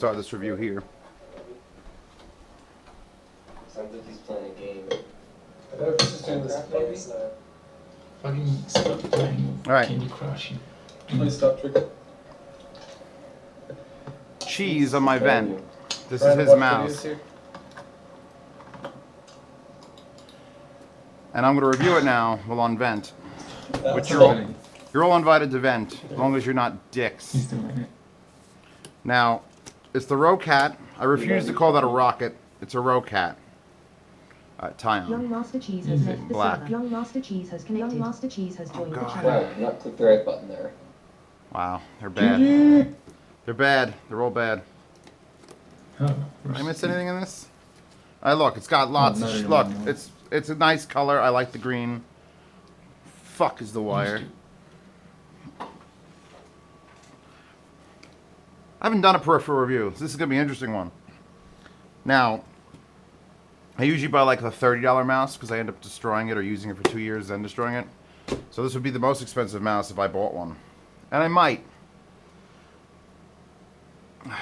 start this review here. Sounds like he's playing a game. I don't know if this is doing this maybe. Fucking stop playing Candy Crush. Please stop trigger. Cheese on my vent. This is his mouse. And I'm going to review it now while on vent. Which you're all invited to vent, as long as you're not dicks. He's doing it. Now, it's the Roccat. I refuse to call that a rocket. It's a Roccat. Tyon. Young Master Cheese has left the Black. server. Young Master Cheese has connected. Young Master Cheese has joined the God. channel. Wow, not click the right button there. Wow, they're bad. They're bad. They're all bad. Oh, Did I miss anything in this? Look, it's got lots of... Look, it's a nice color. I like the green. Fuck is the wire. I haven't done a peripheral review, so this is going to be an interesting one. Now, I usually buy like a $30 mouse because I end up destroying it or using it for 2 years then destroying it. So this would be the most expensive mouse if I bought one. And I might. I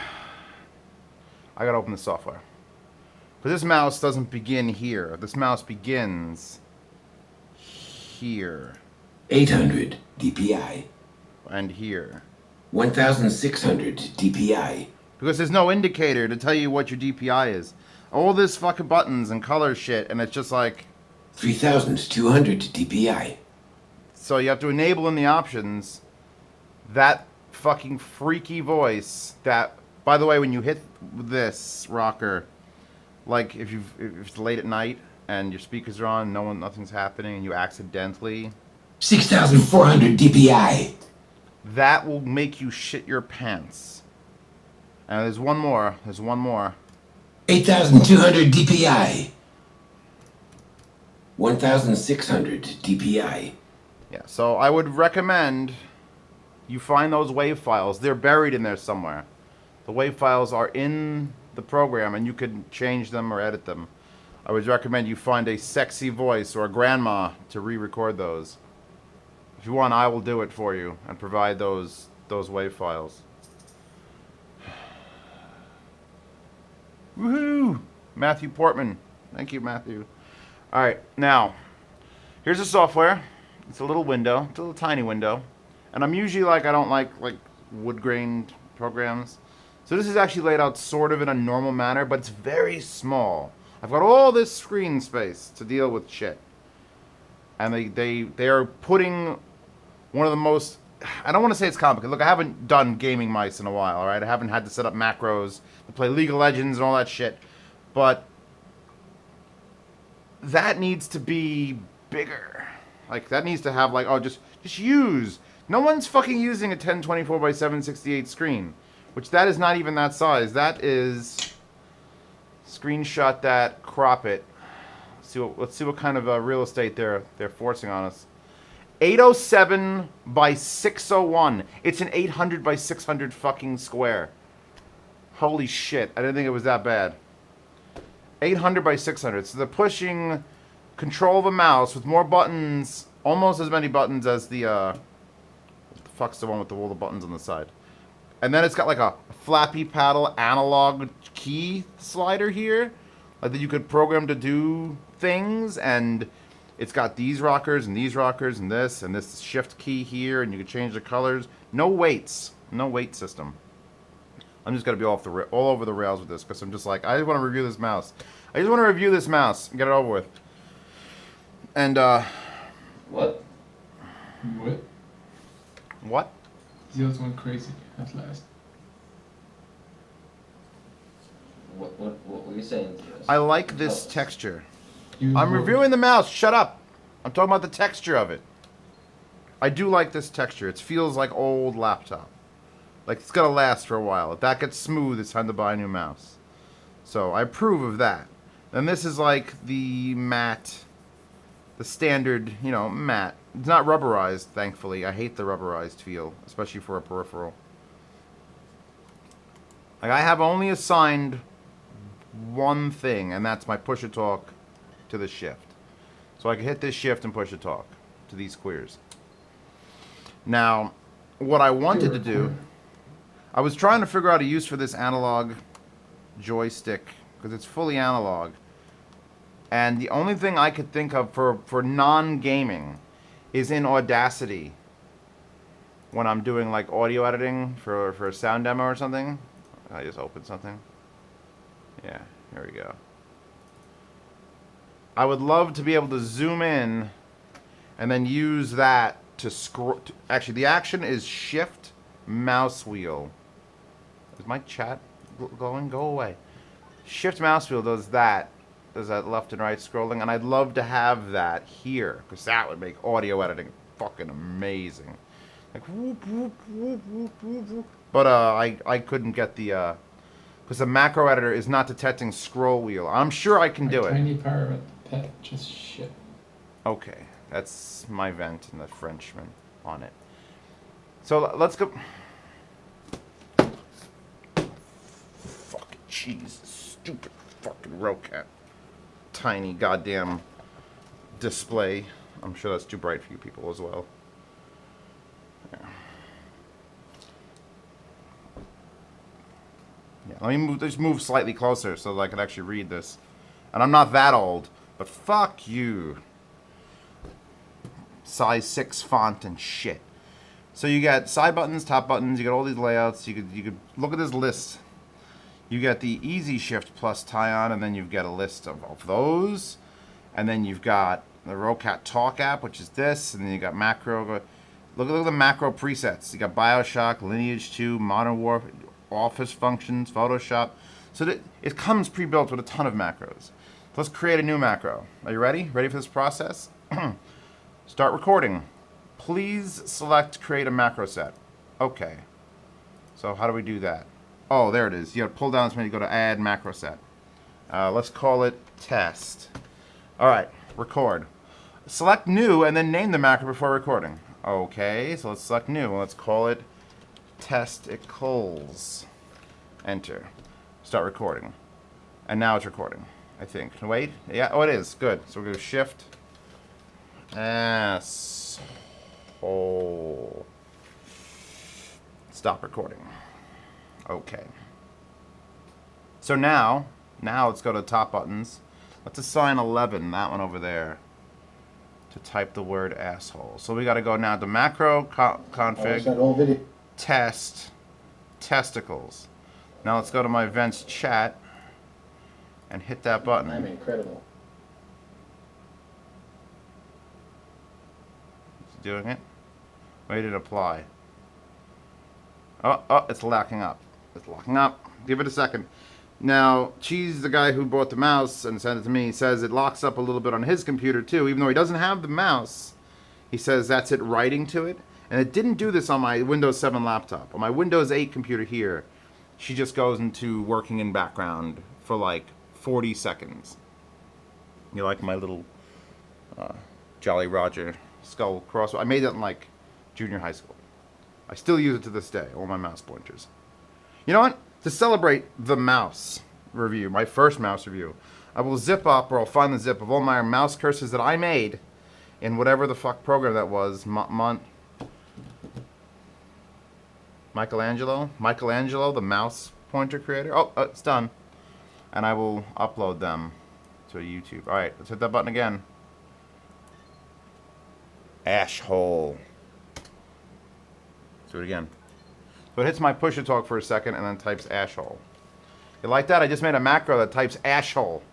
gotta open the software. But this mouse doesn't begin here. This mouse begins here. 800 DPI. And here. 1600 DPI. Because there's no indicator to tell you what your DPI is. All this fucking buttons and color shit, and it's just like... 3200 DPI. So you have to enable in the options that fucking freaky voice that, by the way, when you hit this rocker, like if it's late at night and your speakers are on, nothing's happening, and you accidentally... 6400 DPI. That will make you shit your pants. And there's one more. There's one more. 8200 DPI. 1600 DPI. Yeah, so I would recommend you find those WAV files. They're buried in there somewhere. The WAV files are in the program, and you can change them or edit them. I would recommend you find a sexy voice or a grandma to re-record those. If you want, I will do it for you and provide those WAV files. Woohoo! Matthew Portman. Thank you, Matthew. Alright, now, here's the software. It's a little window. It's a little tiny window. And I'm usually I don't like wood-grained programs. So this is actually laid out sort of in a normal manner, but it's very small. I've got all this screen space to deal with shit. And they are putting one of the most... I don't want to say it's complicated. Look, I haven't done gaming mice in a while, alright? I haven't had to set up macros to play League of Legends and all that shit. But that needs to be bigger. Like, that needs to have, like, oh, just use. No one's fucking using a 1024 by 768 screen. Which, that is not even that size. That is... Screenshot that, crop it. Let's see what kind of real estate they're forcing on us. 807 by 601. It's an 800 by 600 fucking square. Holy shit. I didn't think it was that bad. 800 by 600. So they're pushing control of a mouse with more buttons, almost as many buttons as the, what the fuck's the one with all the buttons on the side? And then it's got like a flappy paddle analog key slider here. Like that you could program to do things, and it's got these rockers and this shift key here, and you can change the colors. No weights. No weight system. I'm just going to be all over the rails with this because I'm just like, I just want to review this mouse. I just want to review this mouse and get it over with. And, What? What? What? The other went crazy at last. What were you saying to us? I like this texture. You I'm were- reviewing the mouse. Shut up. I'm talking about the texture of it. I do like this texture. It feels like old laptop. Like it's going to last for a while. If that gets smooth, it's time to buy a new mouse. So I approve of that. And this is like the matte, the standard, you know, matte. It's not rubberized, thankfully. I hate the rubberized feel, especially for a peripheral. Like I have only assigned one thing, and that's my push-to-talk to the shift. So I can hit this shift and push-to-talk to these squares. Now, what I wanted to do, I was trying to figure out a use for this analog joystick because it's fully analog. And the only thing I could think of for non-gaming is in Audacity when I'm doing like audio editing for a sound demo or something. I just opened something. Yeah, here we go. I would love to be able to zoom in and then use that to scroll. Actually, the action is shift mouse wheel. Is my chat going? Go away. Shift mouse wheel does that left and right scrolling, and I'd love to have that here because that would make audio editing fucking amazing. Like whoop whoop whoop whoop whoop whoop. But I couldn't get the because the macro editor is not detecting scroll wheel. I'm sure I can do it. Tiny pirate pet, just shit. Okay, that's my vent and the Frenchman on it. So let's go. Fucking cheese, stupid fucking Roccat. Tiny goddamn display. I'm sure that's too bright for you people as well. Yeah, let me just move slightly closer so that I can actually read this. And I'm not that old, but fuck you. Size 6 font and shit. So you got side buttons, top buttons, you got all these layouts. You could look at this list. You got the Easy Shift plus Tyon, and then you've got a list of those. And then you've got the Roccat Talk app, which is this, and then you got macro. Look at the macro presets. You got Bioshock, Lineage 2, Modern Warfare, Office functions, Photoshop. So that it comes pre-built with a ton of macros. Let's create a new macro. Are you ready? Ready for this process? Start recording. Please select create a macro set. Okay. So how do we do that? Oh, there it is. You gotta pull down this menu, go to add macro set. Let's call it test. All right, record. Select new and then name the macro before recording. Okay, so let's select new. Let's call it testicles. Enter. Start recording. And now it's recording, I think. Wait. Yeah, oh, it is. Good. So we're going to shift. Asshole. Stop recording. Okay. So now let's go to the top buttons. Let's assign 11, that one over there, to type the word asshole. So we got to go now to macro config, test, testicles. Now let's go to my events chat and hit that button. I'm incredible. It's doing it. Wait to apply. Oh, it's locking up. It's locking up. Give it a second. Now, Cheese, the guy who bought the mouse and sent it to me, says it locks up a little bit on his computer too, even though he doesn't have the mouse. He says that's it writing to it. And it didn't do this on my Windows 7 laptop. On my Windows 8 computer here, she just goes into working in background for like 40 seconds. You like my little Jolly Roger skull cross? I made that in like junior high school. I still use it to this day, all my mouse pointers. You know what? To celebrate the mouse review, my first mouse review, I will zip up, or I'll find the zip of all my mouse cursors that I made in whatever the fuck program that was. Michelangelo, the mouse pointer creator. Oh, it's done. And I will upload them to YouTube. All right, let's hit that button again. Ashhole. Let's do it again. So it hits my push-to-talk for a second and then types ashhole. You like that? I just made a macro that types ashhole.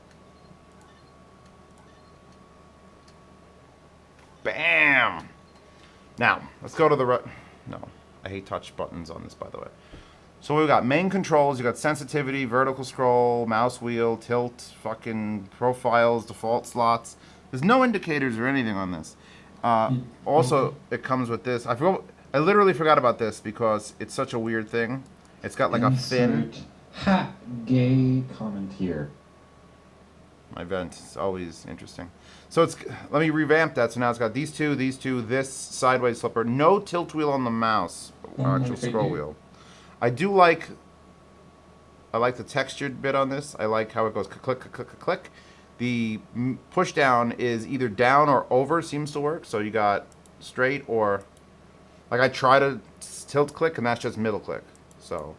Bam! Now, let's go to the... No, I hate touch buttons on this, by the way. So we've got main controls, you got sensitivity, vertical scroll, mouse wheel, tilt, fucking profiles, default slots. There's no indicators or anything on this. Also, it comes with this. I literally forgot about this because it's such a weird thing. It's got like a thin... Ha! Gay comment here. My vent is always interesting. So it's... Let me revamp that. So now it's got these two, this sideways flipper. No tilt wheel on the mouse. Actual scroll wheel. I like the textured bit on this. I like how it goes click, click, click, click, click. The push down is either down or over seems to work. So you got straight or... Like I try to tilt click and that's just middle click. So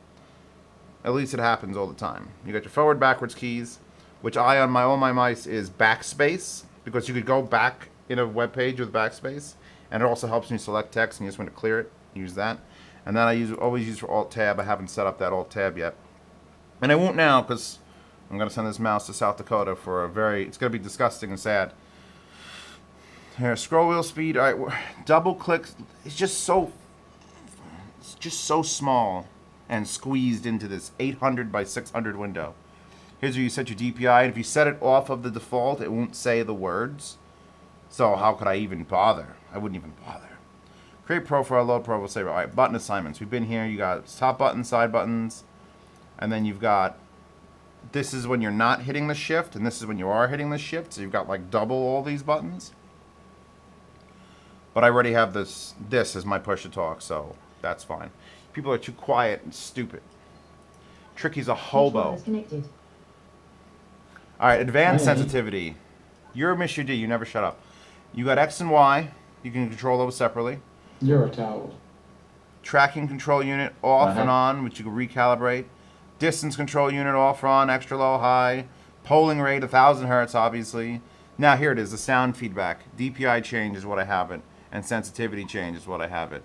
at least it happens all the time. You got your forward, backwards keys, which on all my mice is backspace, because you could go back in a web page with backspace, and it also helps when you select text and you just want to clear it. Use that. And then I always use for Alt Tab. I haven't set up that Alt Tab yet, and I won't now because I'm gonna send this mouse to South Dakota for it's gonna be disgusting and sad. Here, scroll wheel speed. All right, double click. It's just so small and squeezed into this 800 by 600 window. Here's where you set your DPI, and if you set it off of the default, it won't say the words. So how could I even bother? I wouldn't even bother. Create profile, load profile, save it. All right, button assignments. We've been here. You got top buttons, side buttons, and then you've got, this is when you're not hitting the shift, and this is when you are hitting the shift. So you've got like double all these buttons. But I already have this is my push to talk, so that's fine. People are too quiet and stupid. Tricky's a hobo. Alright, advanced sensitivity. You're Mr. D, you never shut up. You got X and Y, you can control those separately. You're a towel. Tracking control unit off and on, which you can recalibrate. Distance control unit off or on, extra low, high. Polling rate, 1000 hertz, obviously. Now here it is, the sound feedback. DPI change is what I have it, and sensitivity change is what I have it.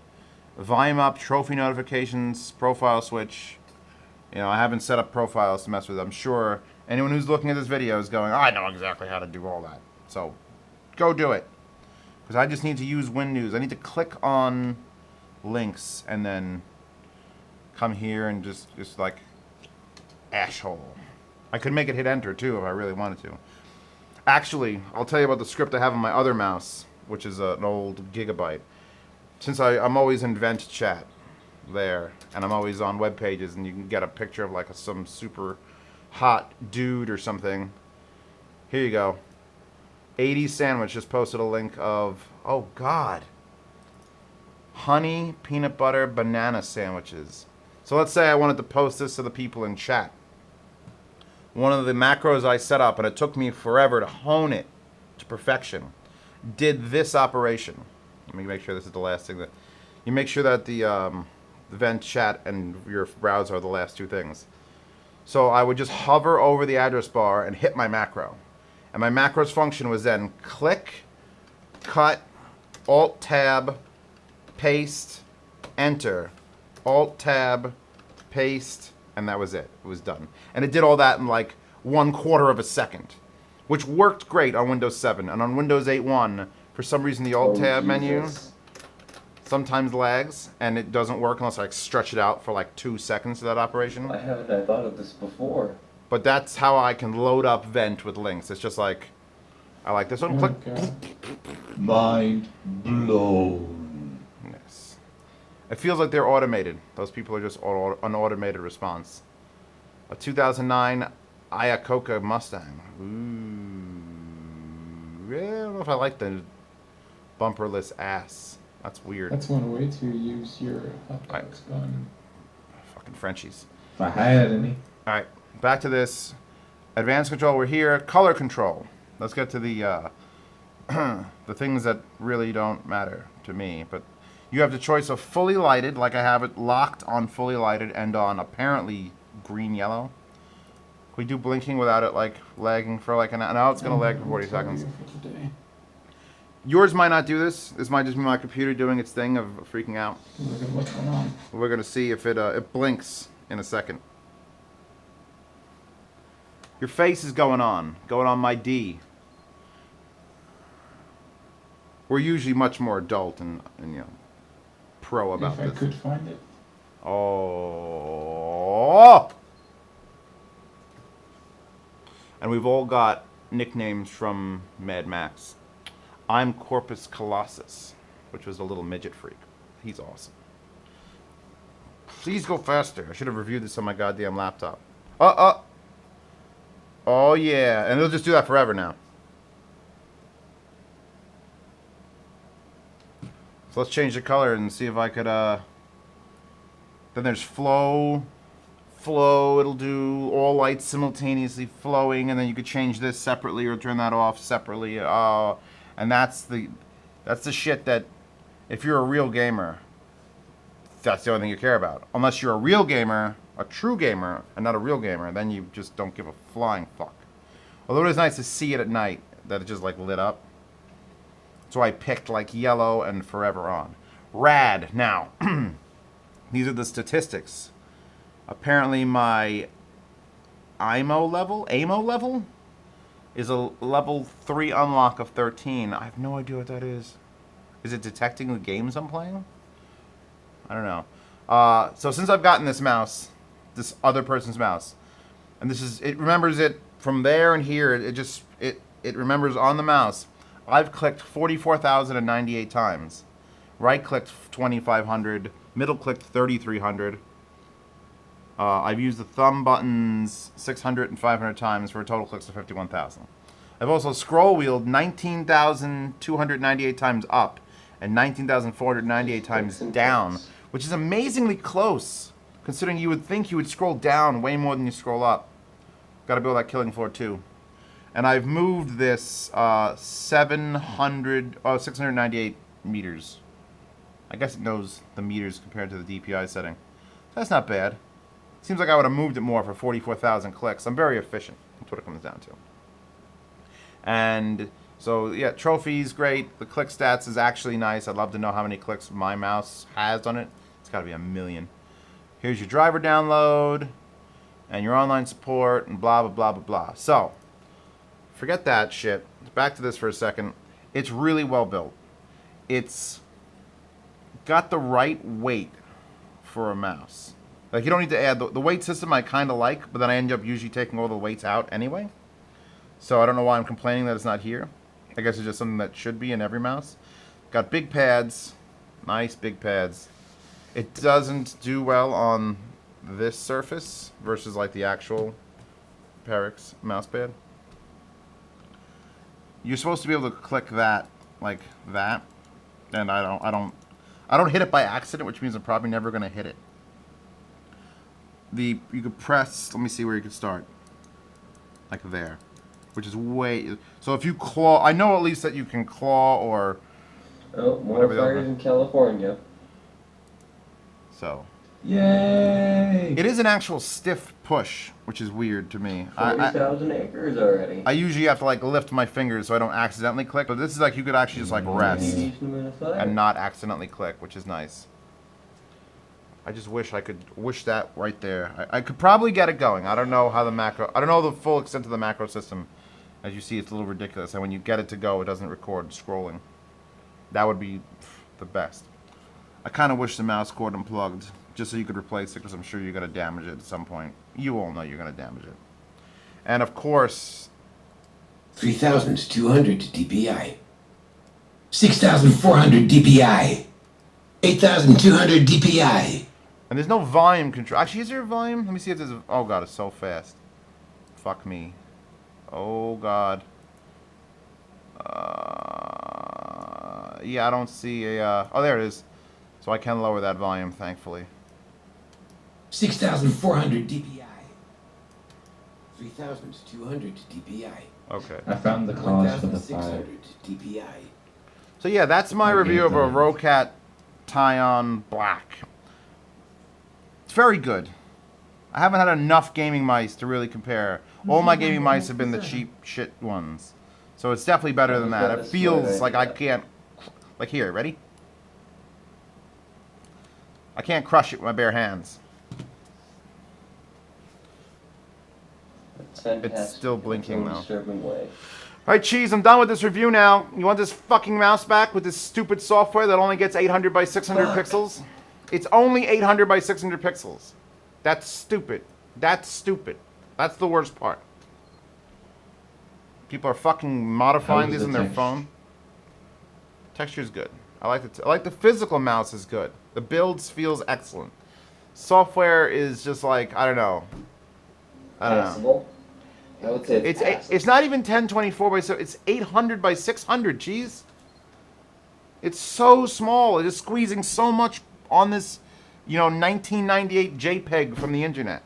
Volume up, trophy notifications, profile switch. You know, I haven't set up profiles to mess with. I'm sure anyone who's looking at this video is going, oh, I know exactly how to do all that. So, go do it. Because I just need to use WinNews. I need to click on links and then come here and just like, asshole. I could make it hit enter too if I really wanted to. Actually, I'll tell you about the script I have on my other mouse, which is an old Gigabyte. Since I'm always in Vent Chat there, and I'm always on web pages, and you can get a picture of like some super hot dude or something. Here you go. 80 Sandwich just posted a link of, oh God, honey peanut butter banana sandwiches. So let's say I wanted to post this to the people in chat. One of the macros I set up, and it took me forever to hone it to perfection, did this operation. Let me make sure this is the last thing that you make sure that the vent chat and your browser are the last two things. So I would just hover over the address bar and hit my macro, and my macro's function was then click, cut, Alt Tab, paste, enter, Alt Tab, paste, and that was it. It was done, and it did all that in like 1/4 of a second, which worked great on Windows 7 and on Windows 8.1. For some reason, the Alt Tab menu sometimes lags, and it doesn't work unless I stretch it out for like 2 seconds of that operation. Why haven't I thought of this before? But that's how I can load up Vent with links. It's just like, I like this one, click. Mind blown. Yes. It feels like they're automated. Those people are just an automated response. A 2009 Iacocca Mustang. Ooh. Yeah, I don't know if I like the bumperless ass. That's weird. That's one way to use your hot dogs bun. Fucking Frenchies. If I had any. Alright, back to this. Advanced control, we're here. Color control. Let's get to the the things that really don't matter to me. But you have the choice of fully lighted, like I have it locked on fully lighted and on apparently green-yellow. Can we do blinking without it like lagging for like an hour? No, it's going to lag for 40 seconds. For today. Yours might not do this. This might just be my computer doing its thing of freaking out. Look at what's going on. We're going to see if it blinks in a second. Your face is going on my D. We're usually much more adult and you know, pro about If I this. could find it. Oh! And we've all got nicknames from Mad Max. I'm Corpus Colossus, which was a little midget freak. He's awesome. Please go faster. I should have reviewed this on my goddamn laptop. Oh yeah, and it'll just do that forever now. So let's change the color and see if I could, then there's flow, it'll do all lights simultaneously flowing, and then you could change this separately or turn that off separately. And that's the shit that, if you're a real gamer, that's the only thing you care about. Unless you're a real gamer, a true gamer, and not a real gamer, then you just don't give a flying fuck. Although it is nice to see it at night, that it just like lit up. So I picked like yellow and forever on. Rad. Now, these are the statistics. Apparently my AMO level is a level 3 unlock of 13. I have no idea what that is. Is it detecting the games I'm playing? I don't know. So since I've gotten this mouse, this other person's mouse, and it remembers it from there and here, it remembers on the mouse. I've clicked 44,098 times. Right clicked 2,500. Middle clicked 3,300. I've used the thumb buttons 600 and 500 times for a total clicks of 51,000. I've also scroll wheeled 19,298 times up and 19,498 times down, which is amazingly close, considering you would think you would scroll down way more than you scroll up. Gotta build that killing floor too. And I've moved this 698 meters. I guess it knows the meters compared to the DPI setting. That's not bad. Seems like I would have moved it more for 44,000 clicks. I'm very efficient. That's what it comes down to. And so, yeah, trophies, great. The click stats is actually nice. I'd love to know how many clicks my mouse has on it. It's got to be 1 million. Here's your driver download and your online support and blah, blah, blah, blah, blah. So, forget that shit. Back to this for a second. It's really well built. It's got the right weight for a mouse. Like, you don't need to add the weight system I kind of like, but then I end up usually taking all the weights out anyway. So I don't know why I'm complaining that it's not here. I guess it's just something that should be in every mouse. Got big pads. Nice big pads. It doesn't do well on this surface versus like the actual Perix mouse pad. You're supposed to be able to click that like that. And I don't hit it by accident, which means I'm probably never going to hit it. You could press, let me see where you could start. Like there. Which is way, so if you claw, I know at least that you can claw or Oh, more fires in California. So. Yay! It is an actual stiff push, which is weird to me. 40,000 acres already. I usually have to like lift my fingers so I don't accidentally click, but this is like you could actually just like rest and not accidentally click, which is nice. I just wish I could that right there. I could probably get it going. I don't know how I don't know the full extent of the macro system. As you see, it's a little ridiculous. And when you get it to go, it doesn't record scrolling. That would be the best. I kind of wish the mouse cord unplugged, just so you could replace it, because I'm sure you're going to damage it at some point. You all know you're going to damage it. And of course... 3,200 DPI. 6,400 DPI. 8,200 DPI. And there's no volume control. Actually, is there a volume? Let me see if there's a... Oh, God, it's so fast. Fuck me. Oh, God. Yeah, I don't see a... Oh, there it is. So I can lower that volume, thankfully. 6,400 DPI. 3,200 DPI. Okay. I found the cause for the fire. 1,600 DPI. So yeah, that's my review of a Roccat Tyon Black. It's very good. I haven't had enough gaming mice to really compare. All my gaming mice have been the cheap shit ones. So it's definitely better than that. It feels like I can't... Like here, ready? I can't crush it with my bare hands. It's fantastic. It's still blinking in a though. disturbing way. Alright, Cheese, I'm done with this review now. You want this fucking mouse back with this stupid software that only gets 800 by 600 pixels? It's only 800 by 600 pixels. That's stupid. That's stupid. That's the worst part. People are fucking modifying these in their phone. Texture's good. I like the physical mouse is good. The builds feels excellent. Software is just like, I don't know. I don't know. Passable. I would say it's passable. It's not even 1024 by 7. It's 800 by 600. Jeez. It's so small. It is squeezing so much on this, 1998 JPEG from the internet.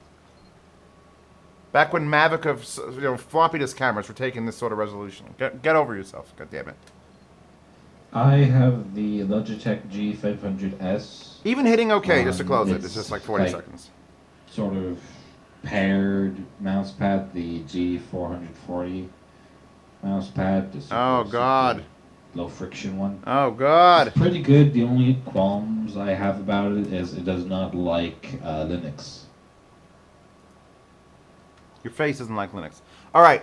Back when Mavic floppy disk cameras were taking this sort of resolution. Get over yourself. God damn it. I have the Logitech G500S. Even hitting OK just to close it, It's it's just like 40 like- seconds. Sort of paired mouse pad, the G440 mouse pad. the Oh, super God. low friction one. Oh, God. It's pretty good. The only qualms I have about it is it does not like Linux. Your face doesn't like Linux. All right.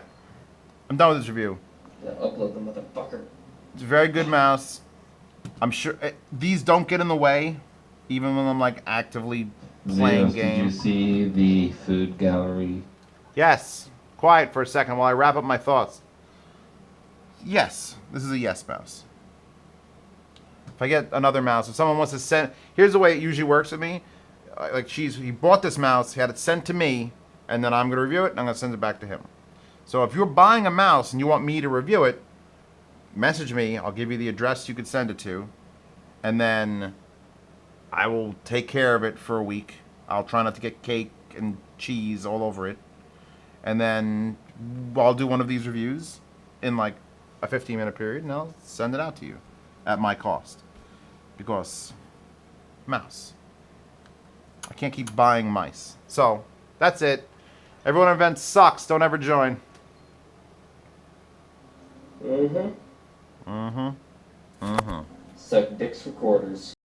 I'm done with this review. Yeah, upload the motherfucker. It's a very good mouse. I'm sure these don't get in the way, even when I'm like actively playing Zeus, did you games. see the food gallery? Yes. Quiet for a second while I wrap up my thoughts. Yes. This is a yes mouse. If I get another mouse, if someone wants to send... Here's the way it usually works with me. Like, he bought this mouse, he had it sent to me, and then I'm going to review it, and I'm going to send it back to him. So if you're buying a mouse and you want me to review it, message me. I'll give you the address you could send it to. And then I will take care of it for a week. I'll try not to get cake and cheese all over it. And then I'll do one of these reviews in like a 15-minute period, and I'll send it out to you at my cost. Because mouse. I can't keep buying mice. So that's it. Everyone event sucks. Don't ever join. Mm-hmm. Mm-hmm. Mm-hmm. Suck dicks for quarters.